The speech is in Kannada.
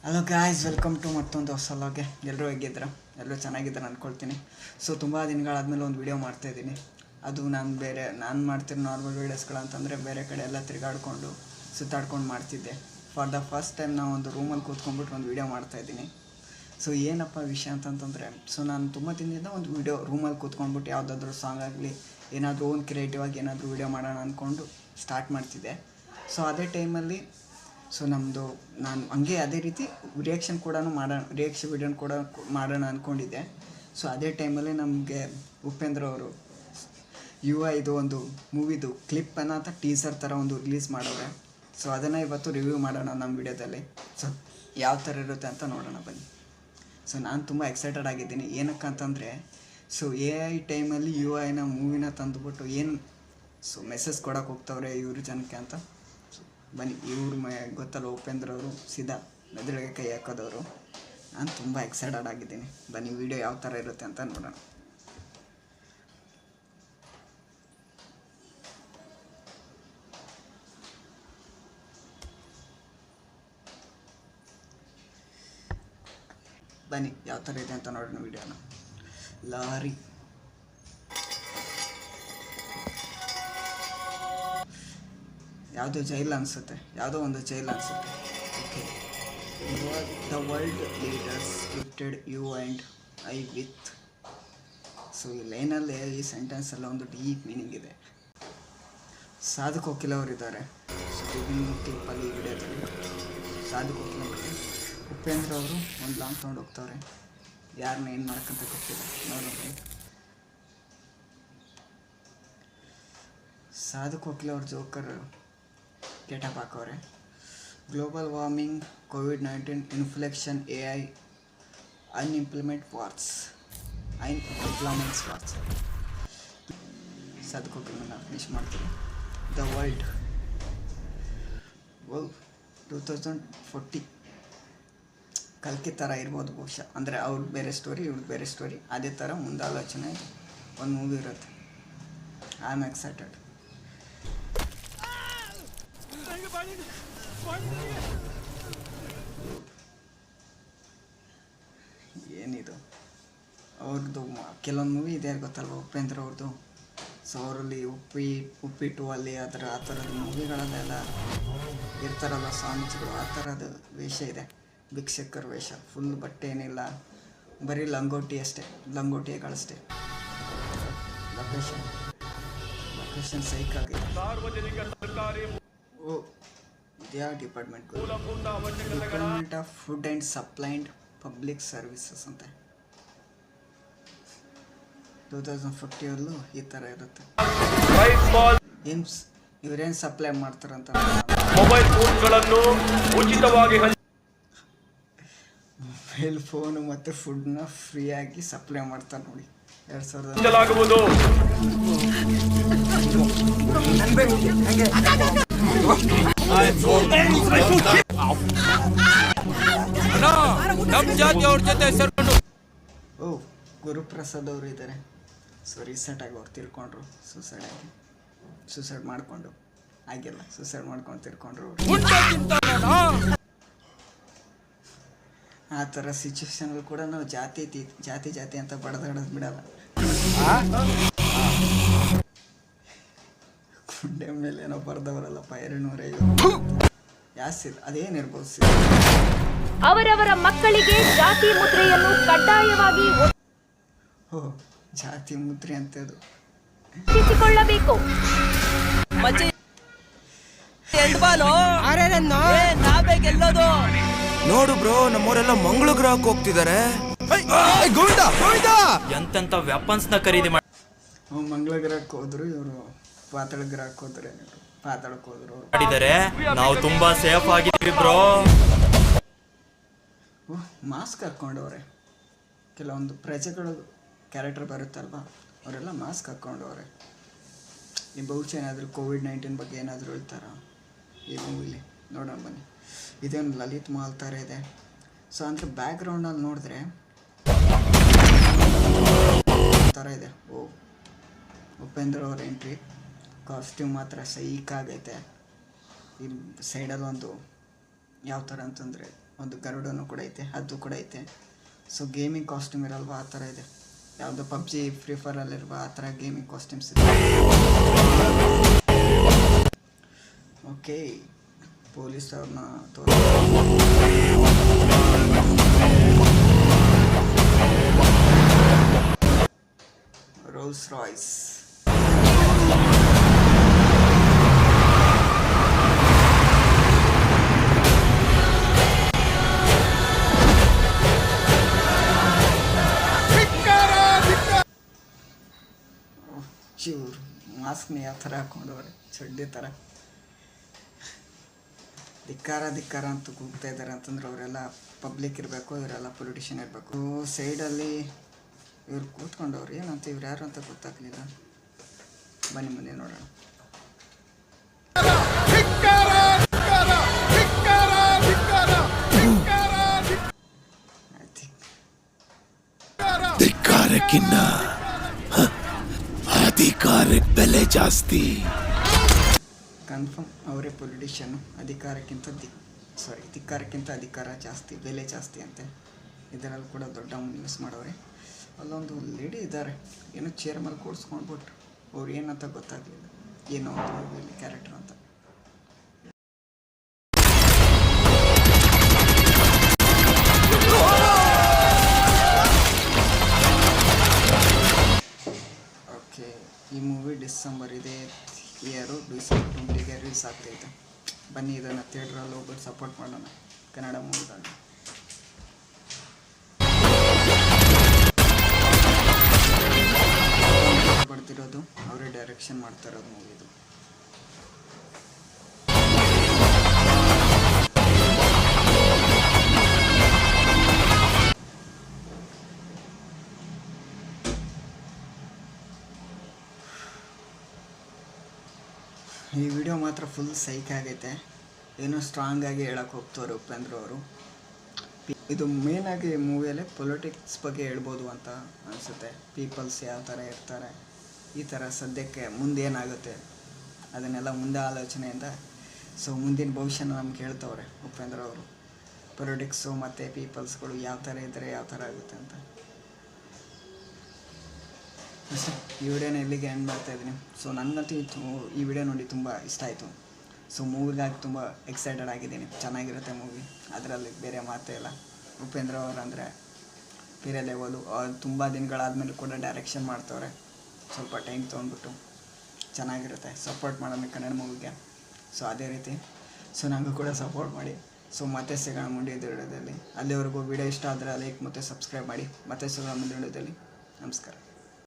ಹಲೋ ಗಾಯ್ಸ್, ವೆಲ್ಕಮ್ ಟು ಮತ್ತೊಂದು ಹೊಸ ವ್ಲಾಗ್ಗೆ. ಎಲ್ಲರೂ ಹೇಗಿದ್ದೀರಾ? ಎಲ್ಲರೂ ಚೆನ್ನಾಗಿದ್ದಾರೆ ಅಂದ್ಕೊಳ್ತೀನಿ. ಸೊ ತುಂಬ ದಿನಗಳಾದಮೇಲೆ ಒಂದು ವೀಡಿಯೋ ಮಾಡ್ತಾಯಿದ್ದೀನಿ. ಅದು ನಾನು ಮಾಡ್ತಿರೋ ನಾರ್ಮಲ್ ವೀಡಿಯೋಸ್ಗಳಂತಂದರೆ ಬೇರೆ ಕಡೆ ಎಲ್ಲ ತಿರುಗಾಡ್ಕೊಂಡು ಸುತ್ತಾಡ್ಕೊಂಡು ಮಾಡ್ತಿದ್ದೆ. ಫಾರ್ ದ ಫಸ್ಟ್ ಟೈಮ್ ನಾವು ಒಂದು ರೂಮಲ್ಲಿ ಕೂತ್ಕೊಂಡ್ಬಿಟ್ಟು ಒಂದು ವೀಡಿಯೋ ಮಾಡ್ತಾಯಿದ್ದೀನಿ. ಸೊ ಏನಪ್ಪ ವಿಷಯ ಅಂತಂತಂದರೆ, ನಾನು ತುಂಬ ದಿನದಿಂದ ಒಂದು ವೀಡಿಯೋ ರೂಮಲ್ಲಿ ಕೂತ್ಕೊಂಡ್ಬಿಟ್ಟು ಯಾವುದಾದ್ರೂ ಸಾಂಗ್ ಆಗಲಿ ಏನಾದರೂ ಒಂದು ಕ್ರಿಯೇಟಿವ್ ಆಗಿ ಏನಾದರೂ ವೀಡಿಯೋ ಮಾಡೋಣ ಅಂದ್ಕೊಂಡು ಸ್ಟಾರ್ಟ್ ಮಾಡ್ತಿದ್ದೆ. ಸೊ ಅದೇ ಟೈಮಲ್ಲಿ ನಾನು ಹಂಗೆ ಅದೇ ರೀತಿ ರಿಯಾಕ್ಷನ್ ವಿಡಿಯೋನ ಕೂಡ ಮಾಡೋಣ ಅಂದ್ಕೊಂಡಿದ್ದೆ. ಸೊ ಅದೇ ಟೈಮಲ್ಲಿ ನಮಗೆ ಉಪೇಂದ್ರ ಅವರು ಇದು ಒಂದು ಮೂವಿದು ಕ್ಲಿಪ್ ಅಂತ ಟೀಸರ್ ಥರ ಒಂದು ರಿಲೀಸ್ ಮಾಡೋರೆ. ಸೊ ಅದನ್ನು ಇವತ್ತು ರಿವ್ಯೂ ಮಾಡೋಣ ನಮ್ಮ ವಿಡಿಯೋದಲ್ಲಿ. ಸೊ ಯಾವ ಥರ ಇರುತ್ತೆ ಅಂತ ನೋಡೋಣ ಬನ್ನಿ. ಸೊ ನಾನು ತುಂಬ ಎಕ್ಸೈಟೆಡ್ ಆಗಿದ್ದೀನಿ. ಏನಕ್ಕಂತಂದರೆ, ಸೊ AI ಟೈಮಲ್ಲಿ ನ ಮೂವಿನ ತಂದುಬಿಟ್ಟು ಮೆಸೇಜ್ ಕೊಡೋಕೆ ಹೋಗ್ತವ್ರೆ ಇವ್ರ ಜನಕ್ಕೆ ಅಂತ. ಬನ್ನಿ, ಗೊತ್ತಲ್ಲ ಉಪೇಂದ್ರ ಅವರು ಸೀದಾ ಮೆದುಳಿಗೆ ಕೈ ಹಾಕೋದವರು. ನಾನು ತುಂಬ ಎಕ್ಸೈಟೆಡ್ ಆಗಿದ್ದೀನಿ. ಬನ್ನಿ, ವಿಡಿಯೋ ಯಾವ ಥರ ಇರುತ್ತೆ ಅಂತ ನೋಡೋಣ. ಬನ್ನಿ, ಯಾವ ಥರ ಇದೆ ಅಂತ ನೋಡೋಣ ವಿಡಿಯೋನ. ಲಾರಿ, ಯಾವುದೋ ಜೈಲ್ ಅನಿಸುತ್ತೆ, ಯಾವುದೋ ಒಂದು ಜೈಲ್ ಅನಿಸುತ್ತೆ. Okay, the world leaders gifted you and I with. So ಈ ಲೈನಲ್ಲಿ, ಈ ಸೆಂಟೆನ್ಸಲ್ಲಿ ಒಂದು ಡೀಪ್ ಮೀನಿಂಗ್ ಇದೆ. ಸಾಧು ಕೋಕಿಲ ಅವರಿದ್ದಾರೆ. ಸೊ ಬಿಗಿನಿಂಗ್ ಕ್ಲಿಪ್ಪಲ್ಲಿ ಈ ವಿಡಿಯೋದಲ್ಲಿ ಸಾಧು ಕೋಕಿಲ ಬಗ್ಗೆ ಉಪೇಂದ್ರ ಅವರು ಒಂದು ಲಾಂಗ್ ತೊಗೊಂಡು ಹೋಗ್ತವ್ರೆ. ಯಾರನ್ನ ಏನು ಮಾಡೋಕ್ಕಂತ ಗೊತ್ತಿಲ್ಲ, ನೋಡೋಣ. ಸಾಧು ಕೋಕಿಲ ಅವ್ರ ಜೋಕರ್ ಗೆಟಪ್ ಹಾಕವ್ರೆ. Global warming, COVID-19 inflection, AI unemployment wars. ಸಾಧು ಕೋಕಿಲನ್ನ ಫಿನಿಶ್ ಮಾಡ್ತೀವಿ. ದ ವರ್ಲ್ಡ್ 2040 ಕಲ್ಕಿ ಥರ ಇರ್ಬೋದು ಬಹುಶಃ. ಅಂದರೆ ಅವ್ರದ್ದು ಬೇರೆ ಸ್ಟೋರಿ, ಇವ್ರದ್ದು ಬೇರೆ ಸ್ಟೋರಿ. ಅದೇ ಥರ ಮುಂದಾಲೋಚನೆ ಒಂದು ಮೂವಿ ಇರುತ್ತೆ. I am excited. ಏನಿದು ಅವ್ರದ್ದು ಕೆಲವೊಂದು ಮೂವಿ ಇದೆ ಗೊತ್ತಲ್ವ ಉಪೇಂದ್ರ ಅವ್ರದ್ದು. ಸೊ ಅವರಲ್ಲಿ ಉಪ್ಪಿಟ್ಟು ಅಲ್ಲಿ ಆ ಥರದ ಮೂವಿಗಳಲ್ಲೆಲ್ಲ ಇರ್ತಾರಲ್ಲ ಸಾಂಗ್ಸ್ಗಳು, ಆ ಥರದ ವೇಷ ಇದೆ. ಭಿಕ್ಷಕರ ವೇಷ, ಫುಲ್ ಬಟ್ಟೆ ಏನಿಲ್ಲ, ಬರೀ ಲಂಗೋಟಿ ಅಷ್ಟೇ, ಲಂಗೋಟಿಗಳಷ್ಟೇ. ಲೊಕೇಶನ್ ಸೈಕ್ ಆಗಿದೆ. ಓ, ಇದ್ಯಾ department of food and supplied public services ಅಂತ. 2040 ಈ ಥರ ಇರುತ್ತೆ. ಇವರೇನು ಸಪ್ಲೈ ಮಾಡ್ತಾರಂತ, ಮೊಬೈಲ್ ಫೋನ್ಗಳನ್ನು ಉಚಿತವಾಗಿ ಮೊಬೈಲ್ ಫೋನು ಮತ್ತು ಫುಡ್ನ ಫ್ರೀಯಾಗಿ ಸಪ್ಲೈ ಮಾಡ್ತಾರೆ ನೋಡಿ. 2000 ಓ, ಗುರುಪ್ರಸಾದ್ ಅವರು ಇದ್ದಾರೆ. ಸೊ ರೀಸೆಂಟಾಗಿ ಅವ್ರು ತಿಳ್ಕೊಂಡ್ರು, ಸೂಸೈಡ್ ಮಾಡಿಕೊಂಡು ತಿಳ್ಕೊಂಡ್ರು ಅವರು. ಆ ಥರ ಸಿಚುವೇಶನಲ್ಲಿ ಕೂಡ ನಾವು ಜಾತಿ ಅಂತ ಬಡದಾಡೋದು ಬಿಡಲ್ಲ. ಗುಂಡೆ ಮೇಲೆ ಏನೋ ಬರ್ದವರಲ್ಲಪ್ಪ 250 ಯಾಸಿರ್, ಅದೇನಿರ್ಬೋದು. ಅವರವರ ಮಕ್ಕಳಿಗೆ ಜಾತಿ ಮುದ್ರೆಯನ್ನು ಕಡ್ಡಾಯವಾಗಿ ಜಾತಿ ಮುದ್ರೆ ಅಂತದ್ದು ತಿಳಿಸಿಕೊಳ್ಳಬೇಕು. ನೋಡು ಬ್ರೋ, ನಮ್ಮವರೆಲ್ಲ ಮಂಗಳ ಗ್ರಹಕ್ಕೆ ಹೋಗ್ತಿದ್ದಾರೆ. ಎಂತೆಂತ ವೆಪನ್ಸ್ ನ ಖರೀದಿ ಮಂಗಳ ಗ್ರಹಕ್ಕೆ ಹೋದ್ರು, ಇವರು ಪಾತಾಳ ಗ್ರಹಕ್ಕೆ ಹೋದ್ರೆ ಪಾತಾಳಕ್ಕೆ ಹೋದ್ರು ಮಾಡಿದ್ದಾರೆ. ನಾವು ತುಂಬಾ ಸೇಫ್ ಆಗಿದ್ವಿ ಬ್ರೋ. ಮಾಸ್ಕ್ ಹಾಕ್ಕೊಂಡವ್ರೆ. ಕೆಲವೊಂದು ಪ್ರಜೆಗಳು ಕ್ಯಾರೆಕ್ಟರ್ ಬರುತ್ತಲ್ವ, ಅವರೆಲ್ಲ ಮಾಸ್ಕ್ ಹಾಕ್ಕೊಂಡವ್ರೆ. ಈ ಬಹುಶಃ ಏನಾದರೂ COVID-19 ಬಗ್ಗೆ ಏನಾದರೂ ಹೇಳ್ತಾರ ಈ ಮೂವಿಲಿ, ನೋಡೋಣ ಬನ್ನಿ. ಇದೇನು ಲಲಿತ್ ಮಹಲ್ ಥರ ಇದೆ. ಸೊ ಅಂದರೆ ಬ್ಯಾಕ್ಗ್ರೌಂಡಲ್ಲಿ ನೋಡಿದ್ರೆ ಥರ ಇದೆ. ಓ, ಉಪೇಂದ್ರ ಅವ್ರ ಎಂಟ್ರಿ. ಕಾಸ್ಟ್ಯೂಮ್ ಮಾತ್ರ ಸೈಕ್ ಆಗೈತೆ. ಇಲ್ಲಿ ಸೈಡಲ್ಲಿ ಒಂದು ಯಾವ ಥರ ಅಂತಂದರೆ ಒಂದು ಗರುಡನು ಕೂಡ ಐತೆ, ಅದು ಕೂಡ ಐತೆ. ಸೊ ಗೇಮಿಂಗ್ ಕಾಸ್ಟ್ಯೂಮ್ ಇರಲ್ವಾ ಆ ಥರ ಇದೆ, ಯಾವುದೋ ಪಬ್ಜಿ ಫ್ರೀ ಫೈರಲ್ಲಿರುವ ಆ ಥರ ಗೇಮಿಂಗ್ ಕಾಸ್ಟ್ಯೂಮ್ಸ್ ಇದೆ. ಓಕೆ, ಪೊಲೀಸ್ ಅವ್ರನ್ನ ರೋಲ್ಸ್ ರಾಯ್ಸ್. ಚೂರು ಮಾಸ್ಕ್ನ ಯಾವ ಥರ ಹಾಕೊಂಡವ್ರೆ, ಚಡ್ಡಿ ಥರ. ಧಿಕ್ಕಾರ ಧಿಕ್ಕಾರ ಅಂತ ಕೂಗ್ತಾ ಇದ್ದಾರೆ ಅಂತಂದ್ರೆ ಅವರೆಲ್ಲ ಪಬ್ಲಿಕ್ ಇರಬೇಕು, ಇವರೆಲ್ಲ ಪೊಲಿಟಿಷಿಯನ್ ಇರಬೇಕು. ಸೈಡಲ್ಲಿ ಇವ್ರು ಕೂತ್ಕೊಂಡವ್ರು, ಏನಂತ ಇವ್ರು ಯಾರು ಅಂತ ಗೊತ್ತಾಗಲಿಲ್ಲ. ಬನ್ನಿ ಮುಂದೆ ನೋಡೋಣ. ಧಿಕ್ಕಾರಕ್ಕಿನ್ನ ಅಧಿಕಾರಕ್ಕೆ ಬೆಲೆ ಜಾಸ್ತಿ. ಕನ್ಫರ್ಮ್ ಅವರೇ ಪೊಲಿಟಿಷಿಯನ್. ಧಿಕ್ಕಾರಕ್ಕಿಂತ ಅಧಿಕಾರ ಜಾಸ್ತಿ, ಬೆಲೆ ಜಾಸ್ತಿ ಅಂತೆ. ಇದರಲ್ಲಿ ಕೂಡ ದೊಡ್ಡ ನ್ಯೂಸ್ ಮಾಡವ್ರೆ. ಅಲ್ಲೊಂದು ಲೇಡಿ ಇದ್ದಾರೆ, ಏನೋ ಚೇರ್ ಮೇಲೆ ಕೂಡಿಸ್ಕೊಂಡ್ಬಿಟ್ರು. ಅವ್ರು ಏನಂತ ಗೊತ್ತಾಗಲಿಲ್ಲ, ಏನೋ ಒಂದು ಮೂವಿಯಲ್ಲಿ ಕ್ಯಾರೆಕ್ಟರ್ ಅಂತ. ಓಕೆ, ಈ ಮೂವಿ ಡಿಸೆಂಬರ್ ಇದೆ ಇಯರು, ಡಿಸೆಂಬರ್ 20ಗೆ ರಿಲೀಸ್ ಆಗ್ತೈತೆ. ಬನ್ನಿ ಇದನ್ನು ಥಿಯೇಟ್ರಲ್ಲಿ ಹೋಗ್ಬಿಟ್ಟು ಸಪೋರ್ಟ್ ಮಾಡೋಣ ಕನ್ನಡ ಮೂವಿಗಾಗಿ. ಬರ್ತಿರೋದು ಅವರೇ ಡೈರೆಕ್ಷನ್ ಮಾಡ್ತಾ ಇರೋದು ಮೂವಿದು. ಈ ವಿಡಿಯೋ ಮಾತ್ರ ಫುಲ್ ಸೈಕ್ ಆಗೈತೆ. ಏನೋ ಸ್ಟ್ರಾಂಗ್ ಆಗಿ ಹೇಳಕ್ಕೆ ಹೋಗ್ತವ್ರೆ ಉಪೇಂದ್ರ ಅವರು. ಇದು ಮೇನಾಗಿ ಮೂವಿಯಲ್ಲಿ ಪೊಲಿಟಿಕ್ಸ್ ಬಗ್ಗೆ ಹೇಳ್ಬೋದು ಅಂತ ಅನಿಸುತ್ತೆ. ಪೀಪಲ್ಸ್ ಯಾವ ಥರ ಇರ್ತಾರೆ, ಈ ಥರ ಸದ್ಯಕ್ಕೆ ಮುಂದೇನಾಗುತ್ತೆ ಅದನ್ನೆಲ್ಲ ಮುಂದೆ ಆಲೋಚನೆಯಿಂದ. ಸೊ ಮುಂದಿನ ಭವಿಷ್ಯನ ನಮ್ಗೆ ಹೇಳ್ತವ್ರೆ ಉಪೇಂದ್ರ ಅವರು. ಪೊಲಿಟಿಕ್ಸು ಮತ್ತು ಪೀಪಲ್ಸ್ಗಳು ಯಾವ ಥರ ಇದ್ದರೆ ಯಾವ ಥರ ಆಗುತ್ತೆ ಅಂತ. ಅಷ್ಟೇ, ಈ ವಿಡಿಯೋನ ಇಲ್ಲಿಗೆ ಎಂಡ್ ಮಾಡ್ತಾಯಿದ್ದೀನಿ. ಸೊ ನನಗಂತೂ ಈ ವಿಡಿಯೋ ನೋಡಿ ತುಂಬ ಇಷ್ಟ ಆಯಿತು. ಸೊ ಮೂವಿಗಾಗಿ ತುಂಬ ಎಕ್ಸೈಟೆಡ್ ಆಗಿದ್ದೀನಿ. ಚೆನ್ನಾಗಿರುತ್ತೆ ಮೂವಿ, ಅದರಲ್ಲಿ ಬೇರೆ ಮಾತೇ ಇಲ್ಲ. ಉಪೇಂದ್ರ ಅವರು ಅಂದರೆ ಬೇರೆ ಲೆವೆಲು. ತುಂಬ ದಿನಗಳಾದಮೇಲೆ ಕೂಡ ಡೈರೆಕ್ಷನ್ ಮಾಡ್ತವ್ರೆ. ಸ್ವಲ್ಪ ಟೈಮ್ ತೊಗೊಂಡ್ಬಿಟ್ಟು ಚೆನ್ನಾಗಿರುತ್ತೆ. ಸಪೋರ್ಟ್ ಮಾಡೋಣ ಕನ್ನಡ ಮೂವಿಗೆ. ಸೊ ಅದೇ ರೀತಿ ಸೊ ನನಗೂ ಕೂಡ ಸಪೋರ್ಟ್ ಮಾಡಿ. ಸೊ ಮತ್ತೆ ಸಿಗೋಣ ಮುಂದಿನ ವಿಡಿಯೋದಲ್ಲಿ. ಅಲ್ಲಿವರೆಗೂ ವಿಡಿಯೋ ಇಷ್ಟ ಆದರೆ ಲೈಕ್ ಮತ್ತು ಸಬ್ಸ್ಕ್ರೈಬ್ ಮಾಡಿ. ಮತ್ತೆ ಸಿಗೋಣ ಮುಂದಿನ ವಿಡಿಯೋದಲ್ಲಿ. ನಮಸ್ಕಾರ.